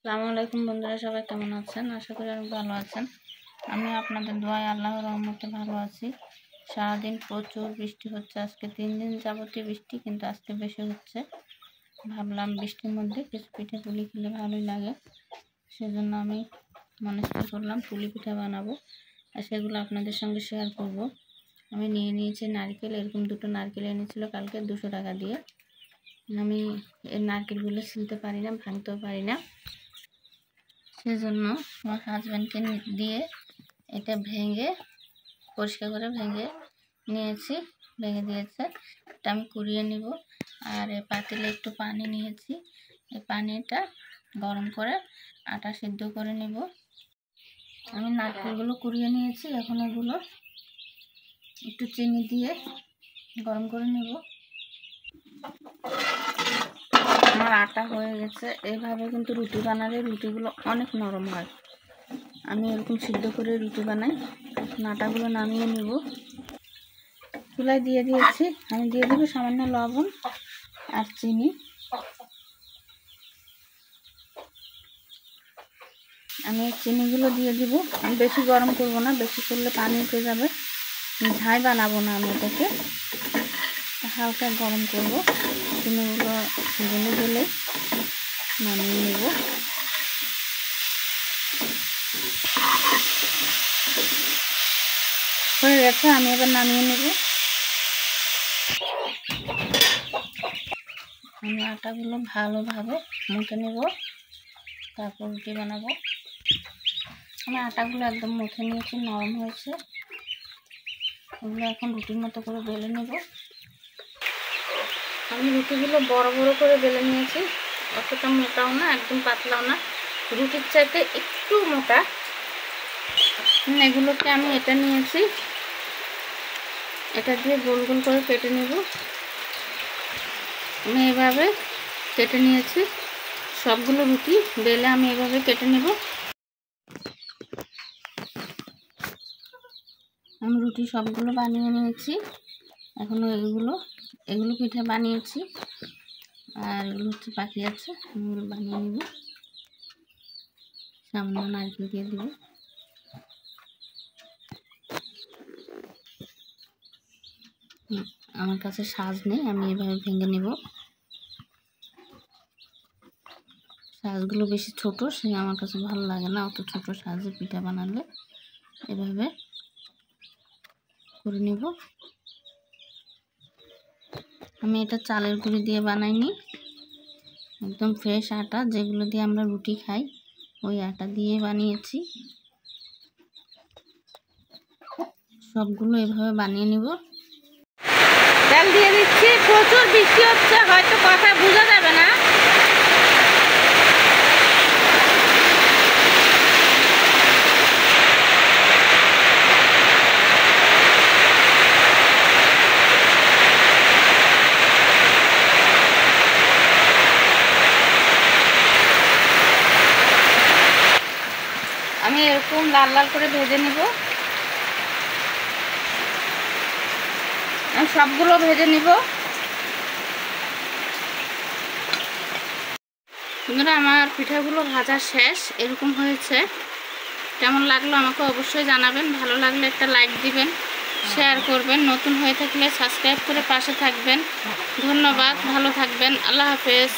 আসসালামু আলাইকুম বন্ধুরা, সবাই কেমন আছেন? আশা করি অনেক ভালো আছেন। আমি আপনাদের দোয়ায় আল্লাহর রহমতে ভালো আছি। সারাদিন প্রচুর বৃষ্টি হচ্ছে, আজকে 3 দিন যাবতীয় বৃষ্টি, কিন্তু আজকে বেশি হচ্ছে। ভাবলাম বৃষ্টির মধ্যে কিছু পিঠে পুলি খেলে ভালোই লাগে, সেজন্য আমি মনস্থির করলাম পুলি পিঠা বানাবো আর সেগুলো আপনাদের সঙ্গে শেয়ার করব। আমি নিয়ে নিয়েছি নারকেল, এরকম 2টো নারকেল এনেছিল কালকে 200 টাকা দিয়ে। আমি এই নারকেলগুলো ছিলতে পারি না, ভাঙতেও পারি না, সেজন্য আমার হাজব্যান্ডকে দিয়ে এটা পরিষ্কার করে ভেঙে নিয়েছি, ভেঙে দিয়েছে। এটা আমি কুড়িয়ে নিব। আর এই পাতিলে একটু পানি নিয়েছি, এই পানিটা গরম করে আটা সিদ্ধ করে নিব। আমি নারকেলগুলো কুড়িয়ে নিয়েছি, এখন এগুলো একটু চিনি দিয়ে গরম করে নেব। আমার আটা হয়ে গেছে। এইভাবে কিন্তু রুটি বানালে রুটিগুলো অনেক নরম হয়। আমি এরকম সিদ্ধ করে রুটি বানাই। আটাগুলো নামিয়ে নিব। চুলায় দিয়ে দিয়েছি, আমি দিয়ে দেবো সামান্য লবণ আর চিনি। আমি চিনিগুলো দিয়ে দিব। আমি বেশি গরম করব না, বেশি করলে পানি উঠে যাবে। ঝাই বানাবো না, আমি এটাকে হালকা গরম করব। চিনিগুলো গলে গেলে নামিয়ে নেব। হয়ে গেছে, আমি এবার নামিয়ে নেব। আমি আটাগুলো ভালোভাবে মুখে নেব, তারপর রুটি বানাবো। আমি আটাগুলো একদম মুখে নিয়েছি, নরম হয়েছে। এগুলো এখন রুটির মতো করে বেলে নেব। আমি রুটিগুলো বড় বড় করে বেলে নিয়েছি, অতটা মোটাও না, একদম পাতলাও না, রুটির চাইতে একটু মোটা। এগুলোকে আমি এটা নিয়েছি, এটা দিয়ে গোল গোল করে কেটে নেব। আমি এভাবে কেটে নিয়েছি, সবগুলো রুটি বেলে আমি এভাবে কেটে নেব। আমি রুটি সবগুলো বানিয়ে নিয়েছি। এখনো এগুলো পিঠে বানিয়েছি, আর এগুলো হচ্ছে বাকি আছে, এগুলো বানিয়ে নেব। সামান্য নারকেল দিয়ে দেব। আমার কাছে সাজ নেই, আমি এভাবে ভেঙে নেব। সাজগুলো বেশি ছোট, সে আমার কাছে ভালো লাগে না, অত ছোট সাজে পিঠা বানালে। এভাবে করে নেব। আমি এটা চালের গুঁড়ি দিয়ে বানাইনি, একদম ফ্রেশ আটা, যেগুলো দিয়ে আমরা রুটি খাই, ওই আটা দিয়ে বানিয়েছি। সবগুলো এভাবে বানিয়ে নিব। তেল দিয়ে দিচ্ছি, প্রচুর বৃষ্টি হচ্ছে, হয়তো কথা বোঝা যাবে না। আমি এরকম লাল লাল করে ভেজে নিব। আমি সবগুলো ভেজে নিব। বন্ধুরা, আমার পিঠাগুলো ভাজা শেষ, এরকম হয়েছে। কেমন লাগলো আমাকে অবশ্যই জানাবেন। ভালো লাগলে একটা লাইক দিবেন, শেয়ার করবেন, নতুন হয়ে থাকলে সাবস্ক্রাইব করে পাশে থাকবেন। ধন্যবাদ, ভালো থাকবেন, আল্লাহ হাফেজ।